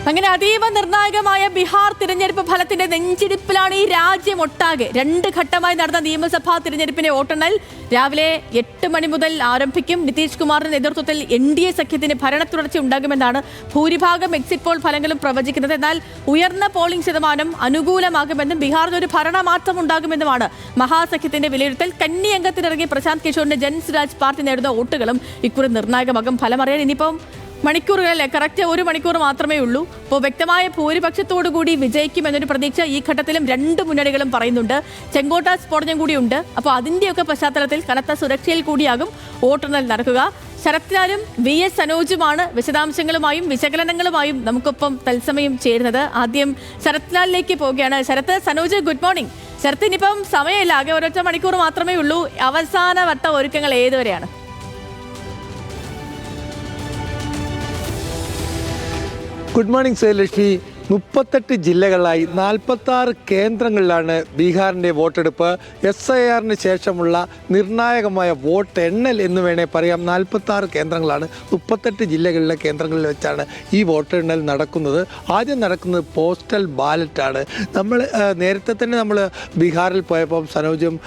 അങ്ങനെ അതീവ നിർണായകമായ ബീഹാർ തിരഞ്ഞെടുപ്പ് ഫലത്തിന്റെ നെഞ്ചിടിപ്പിലാണ് ഈ രാജ്യമൊട്ടാകെ. 2 ഘട്ടമായി നടന്ന നിയമസഭാ തിരഞ്ഞെടുപ്പിന്റെ വോട്ടെണ്ണൽ രാവിലെ 8 മണി മുതൽ ആരംഭിക്കും. നിതീഷ് കുമാറിന്റെ നേതൃത്വത്തിൽ NDA സഖ്യത്തിന് ഭരണ തുടർച്ച ഉണ്ടാകുമെന്നാണ് ഭൂരിഭാഗം എക്സിറ്റ് പോൾ ഫലങ്ങളും പ്രവചിക്കുന്നത്. എന്നാൽ ഉയർന്ന പോളിംഗ് ശതമാനം അനുകൂലമാകുമെന്നും ബീഹാറിൽ ഒരു ഭരണമാറ്റം ഉണ്ടാകുമെന്നുമാണ് മഹാസഖ്യത്തിന്റെ വിലയിരുത്തൽ. കന്നി അംഗത്തിനിറങ്ങിയ പ്രശാന്ത് കിഷോറിന്റെ ജൻസ്വരാജ് പാർട്ടി നേടുന്ന വോട്ടുകളും ഇക്കുറി നിർണായകമാകും. ഫലമറിയാൻ ഇനിയിപ്പം മണിക്കൂറുകളല്ലേ, കറക്റ്റ് 1 മണിക്കൂർ മാത്രമേ ഉള്ളൂ. അപ്പോൾ വ്യക്തമായ ഭൂരിപക്ഷത്തോടുകൂടി വിജയിക്കുമെന്നൊരു പ്രതീക്ഷ ഈ ഘട്ടത്തിലും 2 മുന്നണികളും പറയുന്നുണ്ട്. ചെങ്കോട്ട സ്ഫോടനം കൂടിയുണ്ട്. അപ്പോൾ അതിൻ്റെയൊക്കെ പശ്ചാത്തലത്തിൽ കനത്ത സുരക്ഷയിൽ കൂടിയാകും വോട്ടെണ്ണൽ നടക്കുക. ശരത് ലാലും VS സനോജുമാണ് വിശദാംശങ്ങളുമായും വിശകലനങ്ങളുമായും നമുക്കൊപ്പം തത്സമയം ചേരുന്നത്. ആദ്യം ശരത് ലാലിലേക്ക് പോവുകയാണ്. Sarath, Sanoj, good morning. ശരത്ത്, ഇനിയിപ്പം സമയമില്ല, ആകെ 1 മണിക്കൂർ മാത്രമേ ഉള്ളൂ. അവസാന വട്ട ഒരുക്കങ്ങൾ ഏതുവരെയാണ്? Good morning Sreelakshmi. 38 ജില്ലകളിലായി 46 കേന്ദ്രങ്ങളിലാണ് ബീഹാറിൻ്റെ വോട്ടെടുപ്പ്. SIRന് ശേഷമുള്ള നിർണായകമായ വോട്ട് എണ്ണൽ എന്ന് വേണേൽ പറയാം. 46 കേന്ദ്രങ്ങളാണ്, 38 ജില്ലകളിലെ കേന്ദ്രങ്ങളിൽ വെച്ചാണ് ഈ വോട്ടെണ്ണൽ നടക്കുന്നത്. ആദ്യം നടക്കുന്നത് പോസ്റ്റൽ ബാലറ്റാണ്. നമ്മൾ നേരത്തെ തന്നെ നമ്മൾ ബീഹാറിൽ പോയപ്പോൾ സനോജും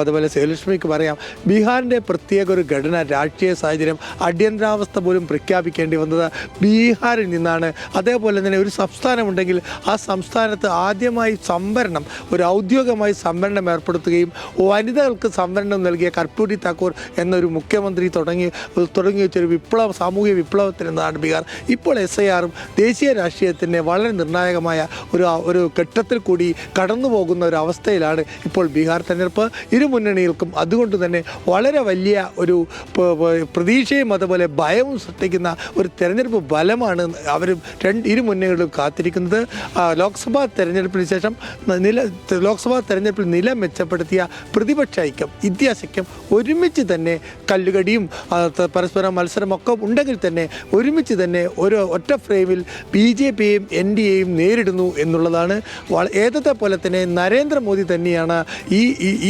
അതുപോലെ ശ്രീലക്ഷ്മിക്ക് പറയാം, ബീഹാറിൻ്റെ പ്രത്യേക ഒരു ഘടന, രാഷ്ട്രീയ സാഹചര്യം, അടിയന്തരാവസ്ഥ പോലും പ്രഖ്യാപിക്കേണ്ടി വന്നത് ബീഹാറിൽ നിന്നാണ്. അതേപോലെ തന്നെ ഒരു സംസ്ഥാനം ഉണ്ടെങ്കിൽ ആ സംസ്ഥാനത്ത് ആദ്യമായി സംവരണം, ഒരു ഔദ്യോഗികമായി സംവരണം ഏർപ്പെടുത്തുകയും വനിതകൾക്ക് സംവരണം നൽകിയ കർപ്പൂരി താക്കൂർ എന്നൊരു മുഖ്യമന്ത്രി തുടങ്ങി വെച്ചൊരു സാമൂഹിക വിപ്ലവത്തിനെന്നാണ് ബീഹാർ. ഇപ്പോൾ SIRും ദേശീയ രാഷ്ട്രീയത്തിൻ്റെ വളരെ നിർണായകമായ ഒരു ഘട്ടത്തിൽ കൂടി കടന്നു പോകുന്ന ഒരു അവസ്ഥയിലാണ് ഇപ്പോൾ ബീഹാർ തെരഞ്ഞെടുപ്പ്. ഇരു മുന്നണികൾക്കും അതുകൊണ്ട് തന്നെ വളരെ വലിയ ഒരു പ്രതീക്ഷയും അതുപോലെ ഭയവും സൃഷ്ടിക്കുന്ന ഒരു തെരഞ്ഞെടുപ്പ് ഫലമാണ് ഇരു മുന്നണികളും കാത്തിരിക്കുന്നത്. ലോക്സഭാ തെരഞ്ഞെടുപ്പിന് ശേഷം ലോക്സഭാ തെരഞ്ഞെടുപ്പിൽ നില മെച്ചപ്പെടുത്തിയ പ്രതിപക്ഷ ഐക്യം, ഇന്ത്യ സഖ്യം ഒരുമിച്ച് തന്നെ കല്ലുകടിയും പരസ്പരം മത്സരമൊക്കെ ഉണ്ടെങ്കിൽ തന്നെ ഒരുമിച്ച് തന്നെ ഒരു ഒറ്റ ഫ്രെയിമിൽ BJPയെയും NDAയും നേരിടുന്നു എന്നുള്ളതാണ്. ഏതത്തെ പോലെ തന്നെ നരേന്ദ്രമോദി തന്നെയാണ്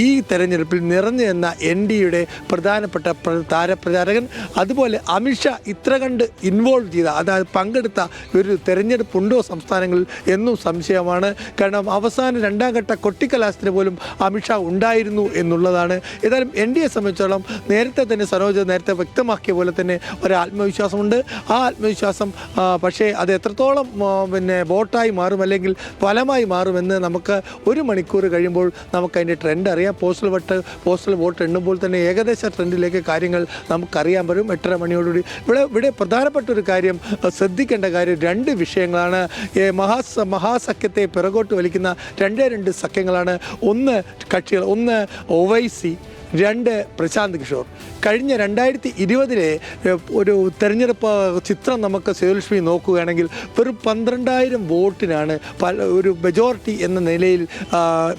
ഈ തെരഞ്ഞെടുപ്പിൽ നിറഞ്ഞു നിന്ന NDAയുടെ പ്രധാനപ്പെട്ട താരപ്രചാരകൻ. അതുപോലെ അമിത്ഷാ ഇത്ര കണ്ട് ഇൻവോൾവ് ചെയ്ത, അതായത് പങ്കെടുത്ത ഒരു തെരഞ്ഞെടുപ്പുണ്ടോ സംസ്ഥാനങ്ങളിൽ എന്നും സംശയമാണ്. കാരണം അവസാന 2ാം ഘട്ട കൊട്ടിക്കലാശത്തിന് പോലും അമിത്ഷാ ഉണ്ടായിരുന്നു എന്നുള്ളതാണ്. ഏതായാലും NDA സംബന്ധിച്ചോളം നേരത്തെ തന്നെ സനോജ് നേരത്തെ വ്യക്തമാക്കിയ പോലെ തന്നെ ഒരു ആത്മവിശ്വാസമുണ്ട്. ആ ആത്മവിശ്വാസം പക്ഷേ അത് എത്രത്തോളം വോട്ടായി മാറും അല്ലെങ്കിൽ ഫലമായി മാറുമെന്ന് നമുക്ക് 1 മണിക്കൂർ കഴിയുമ്പോൾ നമുക്കതിൻ്റെ ട്രെൻഡ് അറിയാം. പോസ്റ്റൽ വോട്ട് എണ്ണുമ്പോൾ തന്നെ ഏകദേശ ട്രെൻഡിലേക്ക് കാര്യങ്ങൾ നമുക്കറിയാൻ പറ്റും. 8:30 മണിയോടുകൂടി ഇവിടെ പ്രധാനപ്പെട്ട ഒരു കാര്യം, ശ്രദ്ധിക്കേണ്ട കാര്യം 2 വിഷയങ്ങളാണ്. മഹാസഖ്യത്തെ പിറകോട്ട് വലിക്കുന്ന 2 സഖ്യങ്ങളാണ്. ഒന്ന് OWൈസി, 2 പ്രശാന്ത് കിഷോർ. കഴിഞ്ഞ 2020 ഒരു തെരഞ്ഞെടുപ്പ് ചിത്രം നമുക്ക് ശ്രീലക്ഷ്മി നോക്കുകയാണെങ്കിൽ വെറും 12,000 വോട്ടിനാണ് ഒരു മെജോറിറ്റി എന്ന നിലയിൽ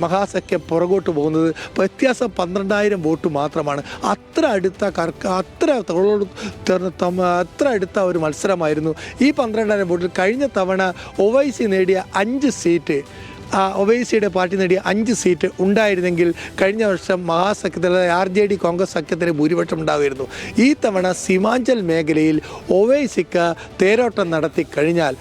മഹാസഖ്യം പുറകോട്ട് പോകുന്നത്. വ്യത്യാസം 12,000 വോട്ട് മാത്രമാണ്. അത്ര അടുത്ത ഒരു മത്സരമായിരുന്നു ഈ 12,000 വോട്ടിൽ. കഴിഞ്ഞ തവണ OWൈസി നേടിയ 5 സീറ്റ്, ഒവൈസിയുടെ പാർട്ടി നേടിയ 5 സീറ്റ് ഉണ്ടായിരുന്നെങ്കിൽ കഴിഞ്ഞ വർഷം മഹാസഖ്യത്തിലെ RJD കോൺഗ്രസ് സഖ്യത്തിന് ഭൂരിപക്ഷം ഉണ്ടാകുമായിരുന്നു. ഈ തവണ സീമാഞ്ചൽ മേഖലയിൽ ഒവൈസിക്ക് തേരോട്ടം നടത്തി കഴിഞ്ഞാൽ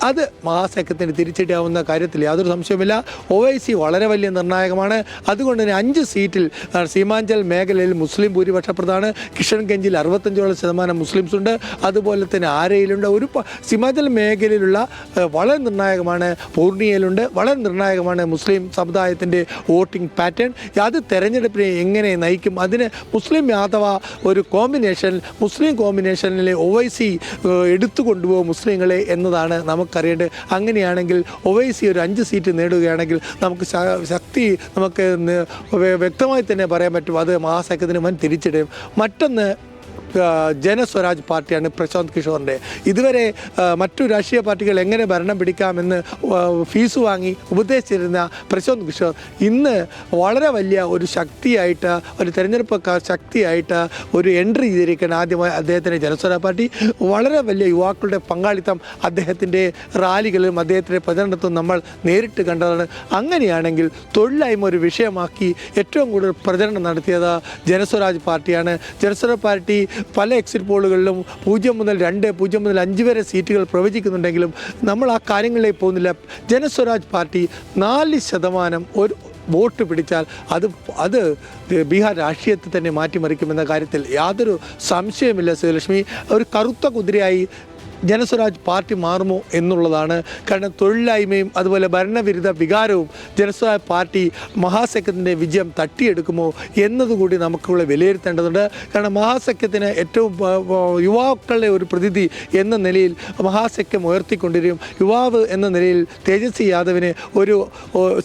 അത് മഹാസഖ്യത്തിന് തിരിച്ചടിയാവുന്ന കാര്യത്തിൽ യാതൊരു സംശയവുമില്ല. ഒവൈസി വളരെ വലിയ നിർണായകമാണ്. അതുകൊണ്ട് തന്നെ 5 സീറ്റിൽ സീമാഞ്ചൽ മേഖലയിൽ മുസ്ലിം ഭൂരിപക്ഷപ്രദമാണ്. കിഷൻഗഞ്ചിൽ 65% മുസ്ലിംസ് ഉണ്ട്. അതുപോലെ തന്നെ ആരയിലുണ്ട്. സീമാഞ്ചൽ മേഖലയിലുള്ള വളരെ നിർണായകമാണ്. പൂർണിയയിലുണ്ട്. വളരെ നിർണായകമാണ് മുസ്ലിം സമുദായത്തിൻ്റെ വോട്ടിംഗ് പാറ്റേൺ. അത് തെരഞ്ഞെടുപ്പിനെ എങ്ങനെ നയിക്കും? അതിന് മുസ്ലിം യാദവ ഒരു മുസ്ലിം കോമ്പിനേഷനിലെ ഒവൈസി എടുത്തുകൊണ്ടുപോകും മുസ്ലിങ്ങളെ എന്നതാണ് നമുക്കറിയേണ്ടത്. അങ്ങനെയാണെങ്കിൽ ഒവൈസി ഒരു 5 സീറ്റ് നേടുകയാണെങ്കിൽ നമുക്ക് വ്യക്തമായി തന്നെ പറയാൻ പറ്റും അത് മഹാസഖ്യത്തിന് വൻ തിരിച്ചടിയും. മറ്റൊന്ന് ജനസ്വരാജ് പാർട്ടിയാണ് പ്രശാന്ത് കിഷോറിൻ്റെ. ഇതുവരെ മറ്റു രാഷ്ട്രീയ പാർട്ടികൾ എങ്ങനെ ഭരണം പിടിക്കാമെന്ന് ഫീസ് വാങ്ങി ഉപദേശിച്ചിരുന്ന പ്രശാന്ത് കിഷോർ ഇന്ന് വളരെ വലിയ ഒരു ശക്തിയായിട്ട്, ഒരു തെരഞ്ഞെടുപ്പ് ശക്തിയായിട്ട് ഒരു എൻട്രി ചെയ്തിരിക്കുന്ന ആദ്യമായി അദ്ദേഹത്തിൻ്റെ ജനസ്വരാജ് പാർട്ടി. വളരെ വലിയ യുവാക്കളുടെ പങ്കാളിത്തം അദ്ദേഹത്തിൻ്റെ റാലികളിലും അദ്ദേഹത്തിൻ്റെ പ്രചരണത്തും നമ്മൾ നേരിട്ട് കണ്ടതാണ്. അങ്ങനെയാണെങ്കിൽ തൊഴിലില്ലായ്മ ഒരു വിഷയമാക്കി ഏറ്റവും കൂടുതൽ പ്രചരണം നടത്തിയത് ജനസ്വരാജ് പാർട്ടിയാണ്. ജനസ്വരാജ് പാർട്ടി പല എക്സിറ്റ് പോളുകളിലും 0 മുതൽ 2, 0 മുതൽ 5 വരെ സീറ്റുകൾ പ്രവചിക്കുന്നുണ്ടെങ്കിലും നമ്മൾ ആ കാര്യങ്ങളിലേക്ക് പോകുന്നില്ല. ജനസ്വരാജ് പാർട്ടി 4% ഒരു വോട്ട് പിടിച്ചാൽ അത് ബീഹാർ രാഷ്ട്രീയത്തെ തന്നെ മാറ്റിമറിക്കുമെന്ന കാര്യത്തിൽ യാതൊരു സംശയമില്ല ശ്രീലക്ഷ്മി. ഒരു കറുത്ത കുതിരയായി ജനസ്വരാജ് പാർട്ടി മാറുമോ എന്നുള്ളതാണ്. കാരണം തൊഴിലില്ലായ്മയും അതുപോലെ ഭരണവിരുദ്ധ വികാരവും ജനസ്വരാജ് പാർട്ടി മഹാസഖ്യത്തിൻ്റെ വിജയം തട്ടിയെടുക്കുമോ എന്നതുകൂടി നമുക്കുള്ള വിലയിരുത്തേണ്ടതുണ്ട്. കാരണം മഹാസഖ്യത്തിന് ഏറ്റവും യുവാക്കളുടെ ഒരു പ്രതിനിധി എന്ന നിലയിൽ മഹാസഖ്യം ഉയർത്തിക്കൊണ്ടിരിക്കും. യുവാവ് എന്ന നിലയിൽ തേജസ്വി യാദവിന് ഒരു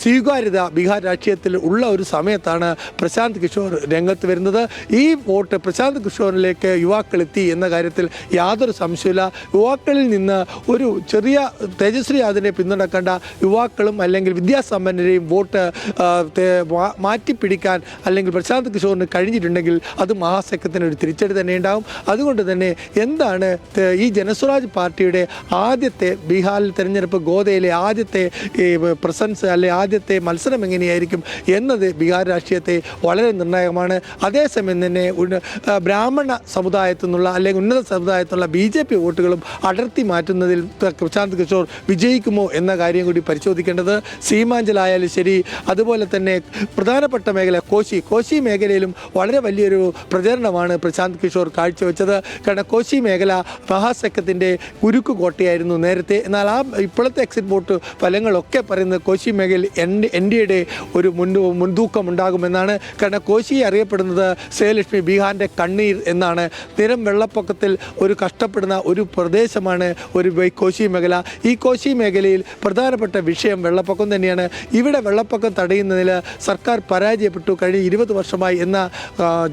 സ്വീകാര്യത ബീഹാർ രാഷ്ട്രീയത്തിൽ ഉള്ള ഒരു സമയത്താണ് പ്രശാന്ത് കിഷോർ രംഗത്ത് വരുന്നത്. ഈ വോട്ട് പ്രശാന്ത് കിഷോറിലേക്ക് യുവാക്കൾ എത്തി എന്ന കാര്യത്തിൽ യാതൊരു സംശയമില്ല. യുവാക്കളിൽ നിന്ന് ഒരു ചെറിയ തേജസ്വി യാദവിനെ പിന്തുണക്കേണ്ട യുവാക്കളും അല്ലെങ്കിൽ വിദ്യാസമ്പന്നരെയും വോട്ട് മാറ്റിപ്പിടിക്കാൻ അല്ലെങ്കിൽ പ്രശാന്ത് കിഷോറിന് കഴിഞ്ഞിട്ടുണ്ടെങ്കിൽ അത് മഹാസഖ്യത്തിന് ഒരു തിരിച്ചടി തന്നെ ഉണ്ടാകും. അതുകൊണ്ട് തന്നെ എന്താണ് ഈ ജനസ്വരാജ് പാർട്ടിയുടെ ആദ്യത്തെ ബീഹാറിൽ തെരഞ്ഞെടുപ്പ് ഗോദയിലെ ആദ്യത്തെ പ്രസൻസ് അല്ലെ ആദ്യത്തെ മത്സരം എങ്ങനെയായിരിക്കും എന്നത് ബീഹാർ രാഷ്ട്രീയത്തെ വളരെ നിർണായകമാണ്. അതേസമയം തന്നെ ബ്രാഹ്മണ സമുദായത്തിൽ നിന്നുള്ള അല്ലെങ്കിൽ ഉന്നത സമുദായത്തിൽ നിന്നുള്ള BJP വോട്ടുകളും അടർത്തി മാറ്റുന്നതിൽ പ്രശാന്ത് കിഷോർ വിജയിക്കുമോ എന്ന കാര്യം കൂടി പരിശോധിക്കേണ്ടത്. സീമാഞ്ചലായാലും ശരി, അതുപോലെ തന്നെ പ്രധാനപ്പെട്ട മേഖല കോശി മേഖലയിലും വളരെ വലിയൊരു പ്രചരണമാണ് പ്രശാന്ത് കിഷോർ കാഴ്ചവെച്ചത്. കാരണം കോശി മേഖല മഹാസഖ്യത്തിൻ്റെ ഉരുക്ക് കോട്ടയായിരുന്നു നേരത്തെ. എന്നാൽ ഇപ്പോഴത്തെ എക്സിറ്റ് വോട്ട് ഫലങ്ങളൊക്കെ പറയുന്നത് കോശി മേഖലയിൽ NDAയുടെ ഒരു മുൻതൂക്കം ഉണ്ടാകുമെന്നാണ്. കാരണം കോശി അറിയപ്പെടുന്നത് ശ്രീലക്ഷ്മി ബീഹാറിൻ്റെ കണ്ണീർ എന്നാണ്. നിരം വെള്ളപ്പൊക്കത്തിൽ ഒരു കഷ്ടപ്പെടുന്ന ഒരു പ്രദേശമാണ് ഒരു കോശി മേഖല. ഈ കോശി മേഖലയിൽ പ്രധാനപ്പെട്ട വിഷയം വെള്ളപ്പൊക്കം തന്നെയാണ്. ഇവിടെ വെള്ളപ്പൊക്കം തടയുന്നതിൽ സർക്കാർ പരാജയപ്പെട്ടു കഴിഞ്ഞ 20 വർഷമായി എന്ന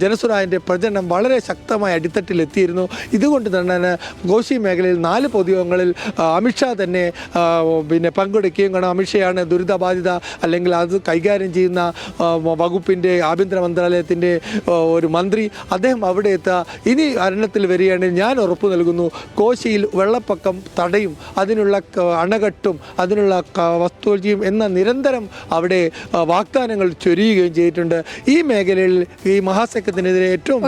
ജനസ്വരാജിൻ്റെ പ്രചരണം വളരെ ശക്തമായ അടിത്തട്ടിലെത്തിയിരുന്നു. ഇതുകൊണ്ട് തന്നെ കോശി മേഖലയിൽ 4 പൊതുയോഗങ്ങളിൽ അമിത്ഷാ തന്നെ പങ്കെടുക്കുകയും കാരണം അമിത്ഷയാണ് ദുരിതബാധിത അല്ലെങ്കിൽ അത് കൈകാര്യം ചെയ്യുന്ന വകുപ്പിൻ്റെ ആഭ്യന്തര മന്ത്രാലയത്തിൻ്റെ ഒരു മന്ത്രി. അദ്ദേഹം അവിടെ എത്തുക ഇനി ഭരണത്തിൽ വരികയാണെങ്കിൽ ഞാൻ ഉറപ്പു നൽകുന്നു കോശിയിൽ വെള്ളപ്പൊക്കം തടയും, അതിനുള്ള അണകെട്ടും അതിനുള്ള വസ്തുതയും എന്ന നിരന്തരം അവിടെ വാഗ്ദാനങ്ങൾ ചൊരിയുകയും ചെയ്തിട്ടുണ്ട്. ഈ മേഖലയിൽ ഈ മഹാസഖ്യത്തിനെതിരെ ഏറ്റവും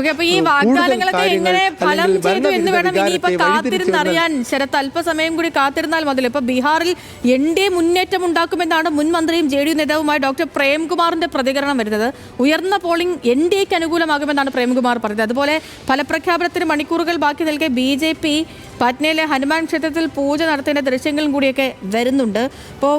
ശരത്ത് അല്പസമയം കൂടി കാത്തിരുന്നാൽ മതി. ഇപ്പൊ ബീഹാറിൽ NDA മുന്നേറ്റം ഉണ്ടാക്കുമെന്നാണ് മുൻ മന്ത്രിയും JDU നേതാവുമായ ഡോക്ടർ പ്രേംകുമാറിന്റെ പ്രതികരണം വരുന്നത്. ഉയർന്ന പോളിംഗ് NDAക്ക് അനുകൂലമാകുമെന്നാണ് പ്രേംകുമാർ പറഞ്ഞത്. അതുപോലെ ഫലപ്രഖ്യാപനത്തിന് മണിക്കൂറുകൾ ബാക്കി നിൽക്കെ BJP പാറ്റ്നയിലെ ഹനുമാൻ ക്ഷേത്രത്തിൽ പൂജ നടത്തേണ്ട ദൃശ്യങ്ങളും കൂടിയൊക്കെ വരുന്നുണ്ട്. അപ്പോൾ